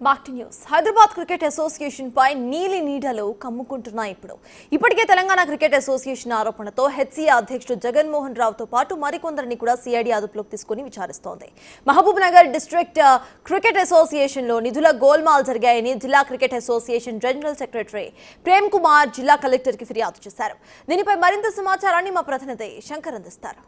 Back to news. Hyderabad cricket association పై నీలి నీడలు కమ్ముకుంటున్నాయి. ఇప్పటికే తెలంగాణ క్రికెట్ అసోసియేషన్ ఆరోపణతో హెచ్సీఏ అధ్యక్షుడు జగన్మోహన్ రావుతో పాటు మరికొందరిని కూడా సిఐడి అదుపులోకి తీసుకుని విచారిస్తోంది. Mahabubnagar district cricket association లో నిధుల గోల్మాల్ జరిగాయని జిల్లా cricket association general secretary Prem Kumar జిల్లా కలెక్టర్ కి ఫిర్యాదు చేశారు. దీనిపై మరింత సమాచారాన్ని మా ప్రతినిధి శంకర్ అందిస్తారు.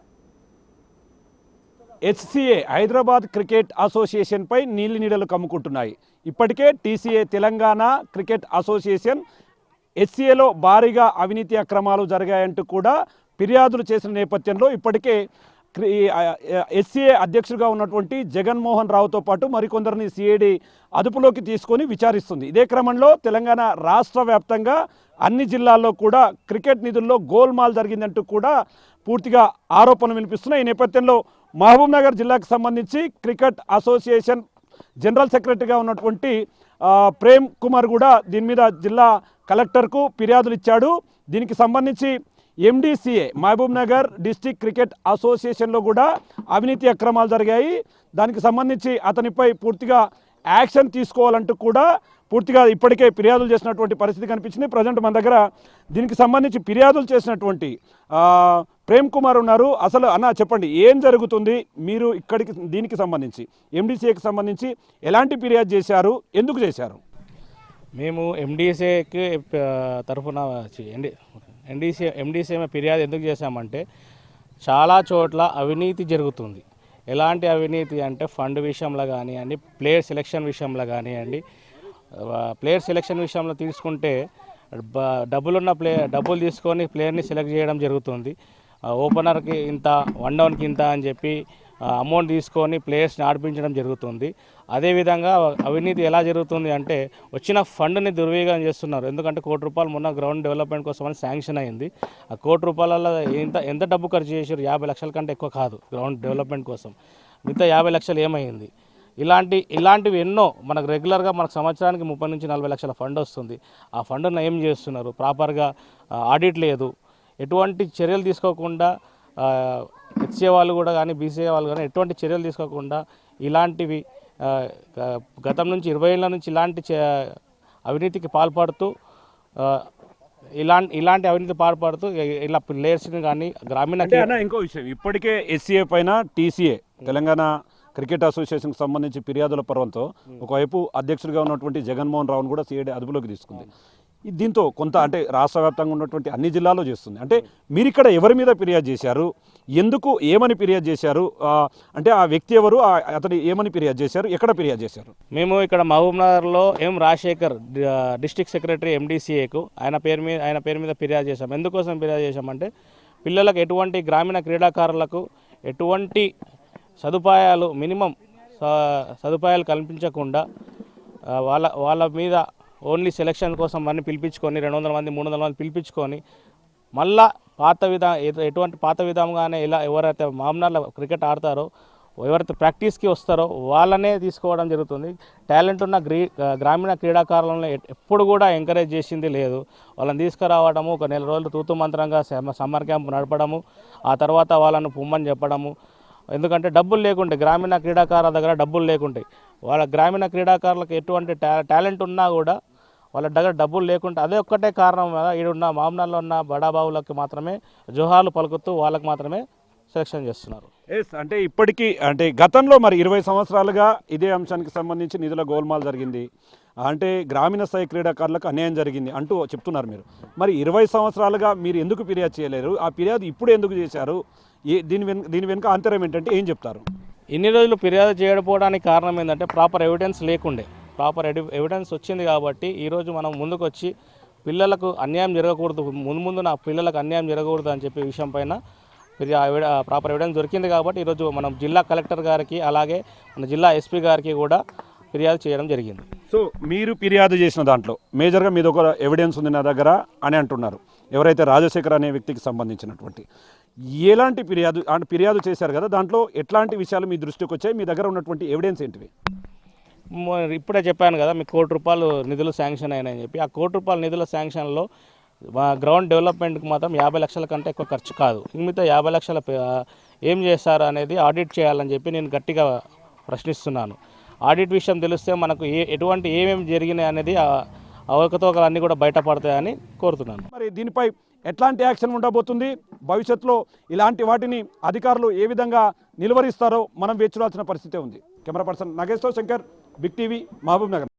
హెచ్సీఏ హైదరాబాద్ క్రికెట్ అసోసియేషన్ పై నీలి నీడలు కమ్ముకుంటున్నాయి. ఇప్పటికే టీసీఏ తెలంగాణ క్రికెట్ అసోసియేషన్ హెచ్సీఏలో భారీగా అవినీతి అక్రమాలు జరిగాయంటూ కూడా ఫిర్యాదులు చేసిన నేపథ్యంలో ఇప్పటికే హెచ్సీఏ అధ్యక్షుడిగా ఉన్నటువంటి జగన్మోహన్ రావుతో పాటు మరికొందరిని సిఐడి అదుపులోకి తీసుకొని విచారిస్తుంది. ఇదే క్రమంలో తెలంగాణ రాష్ట్ర వ్యాప్తంగా అన్ని జిల్లాల్లో కూడా క్రికెట్ నిధుల్లో గోల్మాల్ జరిగిందంటూ కూడా పూర్తిగా ఆరోపణలు వినిపిస్తున్నాయి. ఈ నేపథ్యంలో మహబూబ్ నగర్ జిల్లాకు సంబంధించి క్రికెట్ అసోసియేషన్ జనరల్ సెక్రటరీగా ఉన్నటువంటి ప్రేమ్ కుమార్ కూడా దీని మీద జిల్లా కలెక్టర్కు ఫిర్యాదులు ఇచ్చాడు. దీనికి సంబంధించి ఎండిసిఏ మహబూబ్ నగర్ డిస్ట్రిక్ట్ క్రికెట్ అసోసియేషన్లో కూడా అవినీతి అక్రమాలు జరిగాయి. దానికి సంబంధించి అతనిపై పూర్తిగా యాక్షన్ తీసుకోవాలంటూ కూడా పూర్తిగా ఇప్పటికే ఫిర్యాదులు చేసినటువంటి పరిస్థితి కనిపించింది. ప్రజెంట్ మన దగ్గర దీనికి సంబంధించి ఫిర్యాదులు చేసినటువంటి ప్రేమ్ కుమార్ ఉన్నారు. అసలు అన్న చెప్పండి, ఏం జరుగుతుంది? మీరు ఇక్కడికి దీనికి సంబంధించి ఎండిసిఏకి సంబంధించి ఎలాంటి ఫిర్యాదు చేశారు, ఎందుకు చేశారు? మేము ఎండిసిఏకి తరఫున ఎండిసిఏ ఫిర్యాదు ఎందుకు చేశామంటే చాలా చోట్ల అవినీతి జరుగుతుంది. ఎలాంటి అవినీతి అంటే ఫండ్ విషయంలో కానివ్వండి, ప్లేయర్ సెలెక్షన్ విషయంలో కానివ్వండి. ప్లేయర్ సెలెక్షన్ విషయంలో తీసుకుంటే డబ్బులు తీసుకొని ప్లేయర్ని సెలెక్ట్ చేయడం జరుగుతుంది. ఓపెనర్కి ఇంత, వన్ డౌన్కి ఇంత అని చెప్పి అమౌంట్ తీసుకొని ప్లేయర్స్ని ఆడిపించడం జరుగుతుంది. అదేవిధంగా అవినీతి ఎలా జరుగుతుంది అంటే వచ్చిన ఫండ్ని దుర్వినియోగం చేస్తున్నారు. ఎందుకంటే ₹1 మొన్న గ్రౌండ్ డెవలప్మెంట్ కోసం అని శాంక్షన్ అయింది. ఆ ₹1 ఎంత డబ్బు ఖర్చు చేశారు? 50 లక్షల కంటే ఎక్కువ కాదు గ్రౌండ్ డెవలప్మెంట్ కోసం. మిగతా 50 లక్షలు ఏమైంది? ఇలాంటివి ఎన్నో మనకు రెగ్యులర్గా మనకు సంవత్సరానికి 30 నుంచి 40 లక్షల ఫండ్ వస్తుంది. ఆ ఫండ్ను ఏం చేస్తున్నారు? ప్రాపర్గా ఆడిట్ లేదు. ఎటువంటి చర్యలు తీసుకోకుండా హెచ్సీఏ వాళ్ళు కూడా కానీ బీసీఏ వాళ్ళు కానీ ఎటువంటి చర్యలు తీసుకోకుండా ఇలాంటివి గతం నుంచి 20 ఏళ్ళ నుంచి ఇలాంటి అవినీతికి పాల్పడుతూ ఇలాంటి అవినీతి పాల్పడుతూ ఇలా ప్లేయర్స్ని కానీ గ్రామీణ ఇంకో విషయం, ఇప్పటికే హెచ్సీఏ పైన టీసీఏ తెలంగాణ క్రికెట్ అసోసియేషన్కి సంబంధించి ఫిర్యాదుల పర్వంతో ఒకవైపు అధ్యక్షుడిగా ఉన్నటువంటి జగన్మోహన్ రావును కూడా సిఐడి అదుపులోకి తీసుకుంది. దీంతో కొంత అంటే రాష్ట్ర వ్యాప్తంగా ఉన్నటువంటి అన్ని జిల్లాల్లో చేస్తుంది. అంటే మీరు ఇక్కడ ఎవరి మీద ఫిర్యాదు చేశారు, ఎందుకు, ఏమని ఫిర్యాదు చేశారు, అంటే ఆ వ్యక్తి ఎవరు, అతను ఏమని ఫిర్యాదు చేశారు, ఎక్కడ ఫిర్యాదు చేశారు? మేము ఇక్కడ మహబూబ్ నగర్లో రాజశేఖర్ డిస్ట్రిక్ట్ సెక్రటరీ ఎండిసిఏకు ఆయన పేరు మీద ఫిర్యాదు చేశాం. ఎందుకోసం ఫిర్యాదు చేశామంటే పిల్లలకు ఎటువంటి గ్రామీణ క్రీడాకారులకు ఎటువంటి సదుపాయాలు మినిమం సదుపాయాలు కల్పించకుండా వాళ్ళ మీద ఓన్లీ సెలక్షన్ కోసం అన్ని పిలిపించుకొని 200 మంది 300 మంది పిలిపించుకొని మళ్ళా ఎటువంటి పాత విధంగానే ఇలా ఎవరైతే మామూలు క్రికెట్ ఆడతారో, ఎవరైతే ప్రాక్టీస్కి వస్తారో వాళ్ళనే తీసుకోవడం జరుగుతుంది. టాలెంట్ ఉన్న గ్రామీణ క్రీడాకారులను ఎప్పుడు కూడా ఎంకరేజ్ చేసింది లేదు. వాళ్ళని తీసుకురావడము, ఒక నెల రోజులు తూతు మంత్రంగా సమ్మర్ క్యాంప్ నడపడము, ఆ తర్వాత వాళ్ళను పొమ్మని చెప్పడము. ఎందుకంటే డబ్బులు లేకుంటే, గ్రామీణ క్రీడాకారుల దగ్గర డబ్బులు లేకుంటాయి. వాళ్ళ గ్రామీణ క్రీడాకారులకు ఎటువంటి టాలెంట్ ఉన్నా కూడా వాళ్ళ దగ్గర డబ్బులు లేకుంటే అదే ఒక్కటే కారణం కదా. ఈడున్న మామూలులో ఉన్న బడాబాబులకు మాత్రమే జోహాలు పలుకుతూ వాళ్ళకి మాత్రమే సెలెక్షన్ చేస్తున్నారు. అంటే ఇప్పటికీ అంటే గతంలో మరి 20 సంవత్సరాలుగా ఇదే అంశానికి సంబంధించి నిధుల గోల్మాల్ జరిగింది, అంటే గ్రామీణ స్థాయి క్రీడాకారులకు అన్యాయం జరిగింది అంటూ చెప్తున్నారు మీరు. మరి 20 సంవత్సరాలుగా మీరు ఎందుకు ఫిర్యాదు చేయలేరు? ఆ ఫిర్యాదు ఇప్పుడు ఎందుకు చేశారు? దీని వెనుక ఆంతర్యం ఏంటంటే ఏం చెప్తారు? ఇన్ని రోజులు ఫిర్యాదు చేయకపోవడానికి కారణం ఏంటంటే ప్రాపర్ ఎవిడెన్స్ లేకుండే. ప్రాపర్ ఎవిడెన్స్ వచ్చింది కాబట్టి ఈరోజు మనం ముందుకు వచ్చి పిల్లలకు అన్యాయం జరగకూడదు, ముందు నా పిల్లలకు అన్యాయం జరగకూడదు అని చెప్పే విషయం పైన ప్రాపర్ ఎవిడెన్స్ దొరికింది కాబట్టి ఈరోజు మనం జిల్లా కలెక్టర్ గారికి అలాగే మన జిల్లా ఎస్పీ గారికి కూడా ఫిర్యాదు చేయడం జరిగింది. సో మీరు ఫిర్యాదు చేసిన దాంట్లో మేజర్గా మీది ఒక ఎవిడెన్స్ ఉంది నా దగ్గర అని అంటున్నారు, ఎవరైతే రాజశేఖర్ అనే వ్యక్తికి సంబంధించినటువంటి. ఎలాంటి ఫిర్యాదు చేశారు కదా, దాంట్లో ఎట్లాంటి విషయాలు మీ దృష్టికి వచ్చాయి? మీ దగ్గర ఉన్నటువంటి ఎవిడెన్స్ ఏంటివి? ఇప్పుడే చెప్పాను కదా, మీకు ₹1 నిధులు శాంక్షన్ అయినాయని చెప్పి. ఆ ₹1 నిధుల శాంక్షన్లో గ్రౌండ్ డెవలప్మెంట్కి మాత్రం 50 లక్షల కంటే ఎక్కువ ఖర్చు కాదు. మిగతా 50 లక్షల ఏం చేస్తారు అనేది ఆడిట్ చేయాలని చెప్పి నేను గట్టిగా ప్రశ్నిస్తున్నాను. ఆడిట్ విషయం తెలిస్తే మనకు ఎటువంటి ఏమేమి జరిగినాయి అనేది అవకతవకలన్నీ కూడా బయటపడతాయని కోరుతున్నాను. మరి దీనిపై ఎట్లాంటి యాక్షన్ ఉండబోతుంది, భవిష్యత్తులో ఇలాంటి వాటిని అధికారులు ఏ విధంగా నిలువరిస్తారో మనం వేచి చూడాల్సిన పరిస్థితి ఉంది. Camera person Nageshwara Shankar, big TV, Mahabub Nagar.